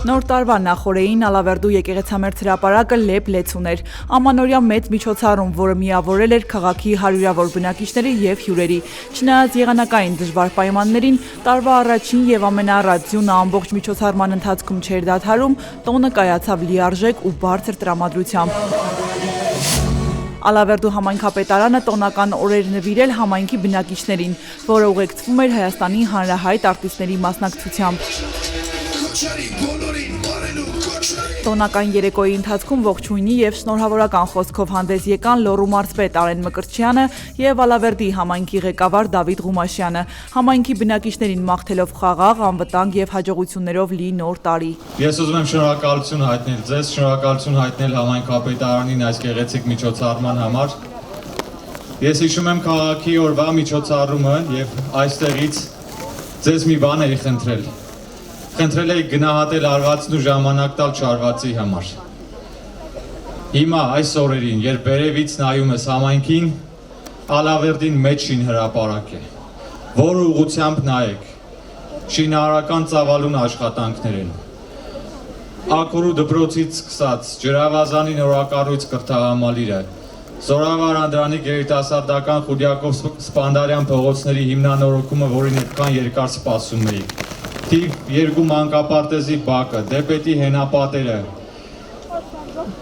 Նոր տարվա նախօրեին Ալավերդու եկեղեցամերձ հրապարակը լեփ-լեցուն էր։ Ամանորյա մեծ միջոցառում, որը միավորել էր քաղաքի հարյուրավոր բնակիչների եւ հյուրերի։ Չնայած եղանակային դժվար պայմաններին, տարվա առաջին եւ ամենաառատ ձյունը ամբողջ միջոցառման ընթացքում չէր դադարում, տոնը կայացավ լիարժեք ու բարձր տրամադրությամբ։ Ալավերդու համայնքապետարանը տոնական օրեր նվիրել համայնքի բնակիչներին, որը ուղեկցվում էր Հայաստանի հանրահայտ արտիստների մասնակցությամբ։ Տոնական երեկոյի ընթացքում ողջույնի եւ շնորհավորական խոսքով հանդես եկան Լոռու մարզպետ Արեն Մկրտչյանը եւ Ալավերդի համայնքի ղեկավար Դավիթ Ղումաշյանը, համայնքի բնակիչներին մաղթելով խաղաղ, անվտանգ եւ հաջողություններով լի նոր տարի։ Ես ուզում եմ շնորհակալություն հայտնել ձեզ, շնորհակալություն հայտնել համայնքապետարանին այս գեղեցիկ միջոցառման համար։ Ես հիշում եմ քաղաքի օրվա միջոցառումը եւ այստեղից ձեզ մի բան էի խնդրել։ Խնդրել էի գնահատել արվածն ու ժամանակ տալ չարվածի համար։ Հիմա այս օրերին, երբ վերևից նայում ես համայնքին, Ալավերդին մեծ շինհրապարակ է, որ ուղղությամբ նայեք, շինարարական ծավալուն աշխատանքներ են։ Ակուրու դպրոցից սկսած, ջրավազանի նորակառույց կրթահամալիրը, Զորավար Անդրանիկ երիտասարդական Խուդիակով Սպանդարյան փողոցների հիմնանորոգումը, որին այդքան երկար սպասում էիք։ Թիվ 2 մանկապարտեզի բակը, Դեպետի հենապատերը,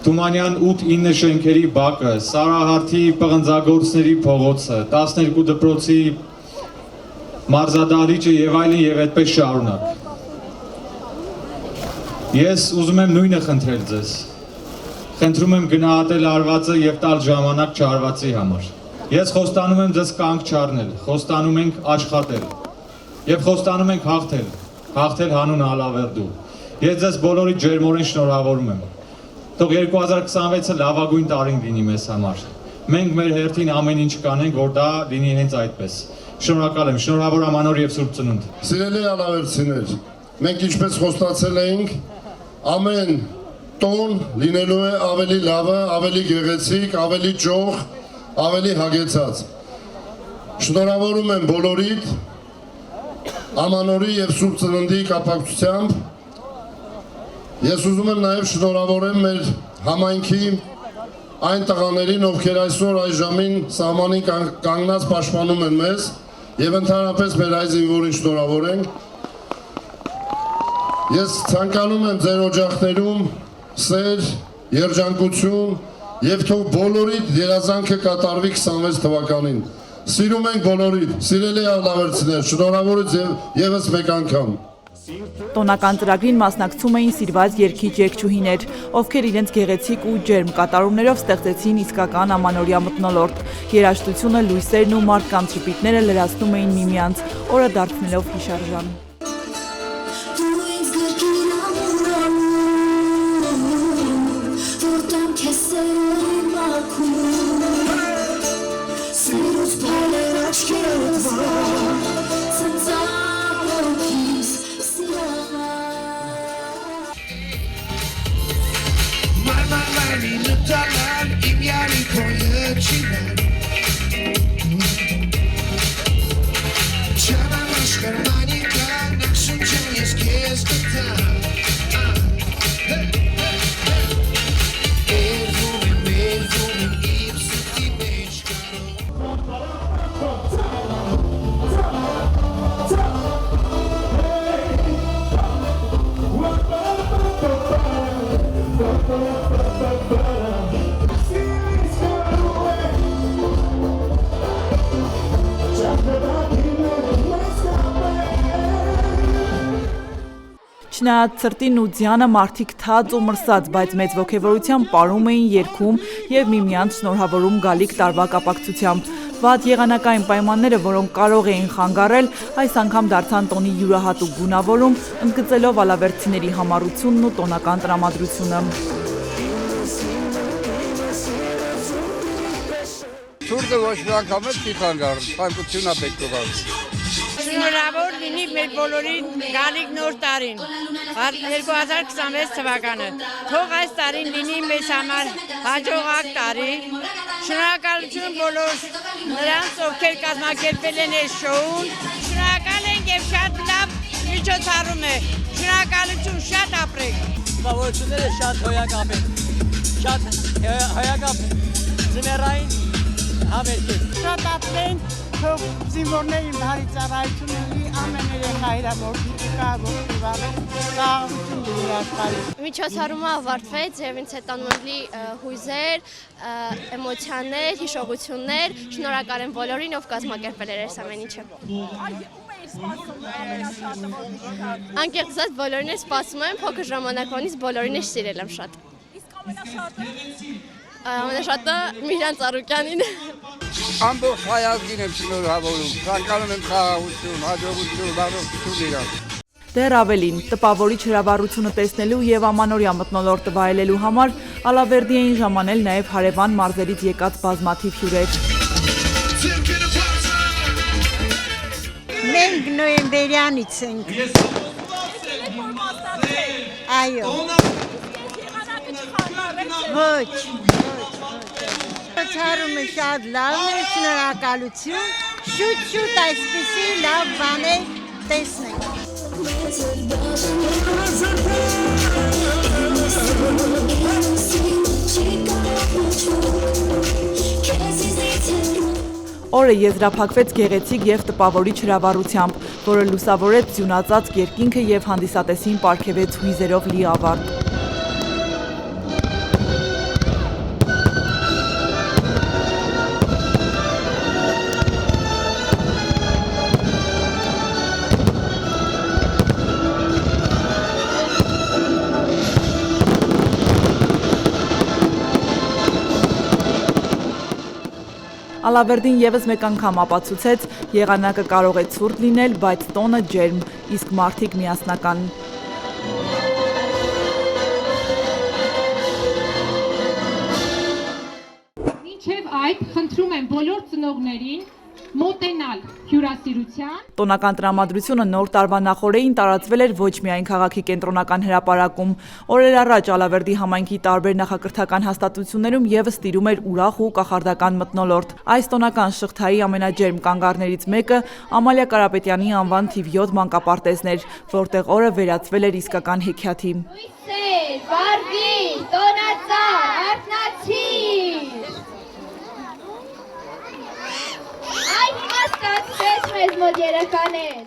Թումանյան 8-9 շենքերի բակը, Սարահարթի պղնձագործների փողոցը, 12 դպրոցի մարզադահլիճը եւ այլն եւ այդպես շարունակ։ Ես ուզում եմ նույնը խնդրել ձեզ։ Խնդրում եմ գնահատել արվածը եւ տալ ժամանակ չարվածի համար։ Ես խոստանում եմ ձեզ կանգ չառնել, խոստանում ենք աշխատել եւ խոստանում ենք հաղթել հանուն Ալավերդու։ Ես ձեզ բոլորիդ ջերմորեն շնորհավորում եմ։ Թող 2026-ը լավագույն տարին լինի մեզ համար։ Մենք մեր հերթին ամեն ինչ կանենք, որ դա լինի հենց այդպես։ Շնորհակալ եմ, շնորհավոր Ամանոր եւ Սուրբ Ծնունդ։ Սիրելի ալավերդցիներ, մենք ինչպես խոստացել էինք, ամեն տոն լինելու է ավելի լավը, ավելի գեղեցիկ, ավելի ճոխ, ավելի հագեցած։ Շնորհավորում եմ բոլորիդ Ամանորի եւ Սուրբ Ծննդի կապակցությամբ։ Ես ուզում եմ նաեւ շնորհավորեմ մեր համայնքի այն տղաներին, ովքեր այսօր այս ժամին սահմանին կանգնած պաշտպանում են մեզ եւ ընդհանրապես մեր այս զինվորին շնորհավորենք։ Ես ցանկանում եմ ձեր օջախներում սեր, երջանկություն եւ թող բոլորիդ երազանքը կատարվի 26 թվականին։ Սիրում ենք բոլորիդ, սիրելի ալավերդցիներ, շնորհավորից եւս մեկ անգամ։ Տոնական ծրագրին մասնակցում էին սիրված երգիչ-երգչուհիներ, ովքեր իրենց գեղեցիկ ու ջերմ կատարումներով ստեղծեցին իսկական ամանորյա մթնոլորտ։ Երաժշտությունը, լույսերն ու մարդկանց շփիթները լրացնում էին միմյանց, օրը դարձնելով հիշարժան։ Չնայած ցրտին ու ձյանը մարդիկ թաց ու մրսած, բայց մեծ ոգևորությամբ պարում էին, երգում եւ միմյանց շնորհավորում գալիք տարվա կապակցությամբ։ Վատ եղանակային պայմանները, որոնք կարող էին խանգարել, այս անգամ դարձան տոնի յուրահատուկ գունավորում, ընդգծելով ալավերդցիների համառությունն ու տոնական տրամադրությունը։ Ցուրտը ոչ մի անգամ չի խանգարում, ցանկությունա պետք է գալ։ Շնորհավոր լինի մեր բոլորի գալիք նոր տարին, 2026 թվականը։ Թող այս տարին լինի մեզ համար հաջողակ տարի։ Շնորհակալություն բոլոր նրանց, ովքեր կազմակերպել են այս շոուն։ Շնորհակալ ենք եւ շատ լավ միջոցառում է։ Շնորհակալություն, շատ ապրեք։ Տպավորությունները շատ հոյակապ են, շատ հոյակապ ձմեռային համերգ են։ Շատ ապրեն, թող զինվորներին բարի ծառայություն ունի, ամեն երեխա իր որդի կա, որդի վավը, խաղաղություն դուրի աշխարհի։ Միջոցառումը ավարտվեց եւ ինձ հետ անունի հույզեր, էմոցիաներ, հիշողություններ, շնորհակալ եմ բոլորին, ով կազմակերպել էր այս ամեն ինչը։ Անկեղծ ասած բոլորին էլ սպասում եմ, փոքր ժամանակվանից բոլորին էլ սիրել եմ շատ։ Ամենաշատը Միրանց Արուկյանին։ Ամբողջ հայազգին եմ շնորհավորում, ցանկանում եմ խաղաղություն, հաջողություն, բարօրություն իրար։ Դեռ ավելին, տպավորիչ հրավառությունը տեսնելու եւ ամանորյա մթնոլորտը վայելելու համար Ալավերդի էին ժամանել նաեւ հարևան մարզերից եկած բազմաթիվ հյուրեր։ Մենք նոյեմբերյանից ենք։ Այո։ Ոչ։ Ցարումը շատ լավն է, շնորհակալություն։ Շուտ այսպեսի լավ բաներ տեսնենք։ Օրը եզրափակվեց գեղեցիկ եւ տպավորիչ հրավառությամբ, որը լուսավորեց ձյունածածկ երկինքը եւ հանդիսատեսին պարգևեց հույզերով լի ավարտ։ Ալավերդին եւս մեկ անգամ ապացուցեց, եղանակը կարող է ցուրտ լինել, բայց տոնը ջերմ, իսկ մարդիկ միասնական։ Մինչև այդ խնդրում եմ բոլոր ծնողներին մոտենալ հյուրասիրության։ Տոնական տրամադրությունը նոր տարվա նախօրեին տարածվել էր ոչ միայն քաղաքի կենտրոնական հրապարակում։ Օրեր առաջ Ալավերդի համայնքի տարբեր նախակրթական հաստատություններում եւս տիրում էր ուրախ ու կախարդական մթնոլորտ։ Այս տոնական շղթայի ամենաջերմ կանգառներից մեկը Ամալիա Կարապետյանի անվան թիվ 7 մանկապարտեզն էր, որտեղ օրը վերածվել էր իսկական հեքիաթի։ Վարդի, տոնածառ, արթնացիր։ Այն հիմա ստացվեց մեզ մոտ երեխաներ։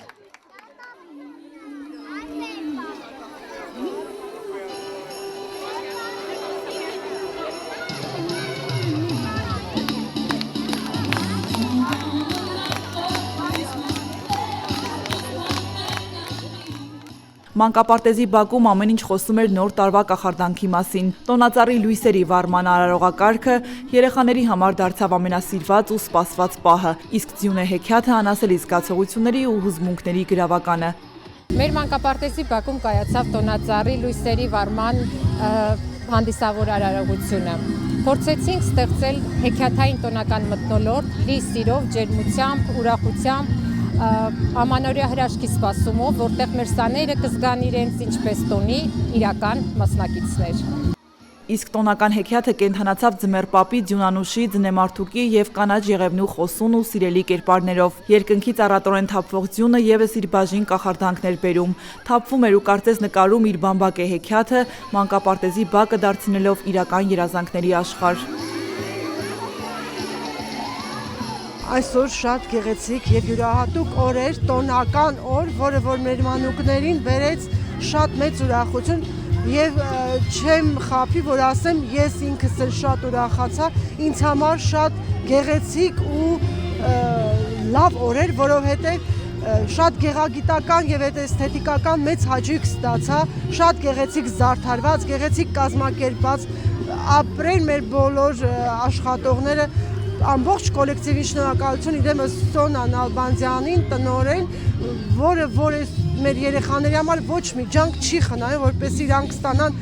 Մանկապարտեզի բակում ամեն ինչ խոսում էր նոր տարվա կախարդանքի մասին։ Տոնածառի լույսերի վառման արարողակարգը երեխաների համար դարձավ ամենասիրված ու սպասված պահը, իսկ ձյունե հեքիաթը անասելի զգացողությունների ու հուզմունքների գրավականը։ Մեր մանկապարտեզի բակում կայացավ տոնածառի լույսերի վառման հանդիսավոր արարողությունը։ Փորձեցինք ստեղծել հեքիաթային տոնական մթնոլորտ լի սիրով, ջերմությամբ, ուրախությամբ, ամանորյա հրաշքի սպասումով, որտեղ մեր սաները կզգան իրենց ինչպես տոնի իրական մասնակիցներ։ Իսկ տոնական հեքիաթը կենդանացավ ձմեռպապի, ձյունանուշի, ձնեմարդուկի եւ կանաչ եղևնու խոսուն ու սիրելի կերպարներով։ Երկնքից առատորեն թափվող ձյունը եւս իր բաժին կախարդանքներ բերում։ Թափվում էր ու կարծես նկարում իր բամբակե հեքիաթը, մանկապարտեզի բակը դարձնելով իրական երազանքների աշխարհ։ Այսօր շատ գեղեցիկ եւ յուրահատուկ օր էր, տոնական օր, որը որ մեր մանուկներին բերեց շատ մեծ ուրախություն եւ չեմ խաբի, որ ասեմ, ես ինքս էլ շատ ուրախացա, ինձ համար շատ գեղեցիկ ու լավ օր էր, որովհետեւ շատ գեղագիտական եւ էսթետիկական մեծ հաճույք ստացա, շատ գեղեցիկ զարդարված, գեղեցիկ կազմակերպված, ապրեն մեր բոլոր աշխատողները, ամբողջ կոլեկտիվի շնորհակալություն իրեմս Սոնա Նալբանդյանին, տնօրեն, որը մեր երեխաների համար ոչ մի ջանք չի խնայում, որպեսզի իրանք ստանան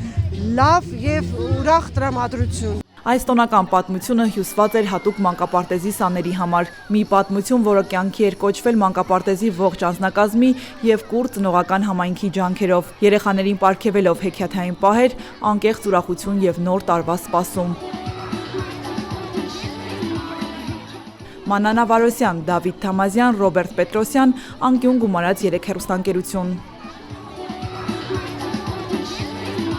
լավ եւ ուրախ տրամադրություն։ Այս տոնական պատմությունը հյուսված էր հատուկ մանկապարտեզի սաների համար։ Մի պատմություն, որը կյանքի էր կոչվել մանկապարտեզի ողջ անձնակազմի եւ կուռ ծնողական համայնքի ջանքերով։ Երեխաներին պարգևելով հեքիաթային պահեր, անկեղծ ուրախություն եւ նոր տարվա սպասում։ Մանանա Վարոսյան, Դավիթ Թամազյան, Ռոբերտ Պետրոսյան, անկյուն գումարած 3 հեռուստաընկերություն։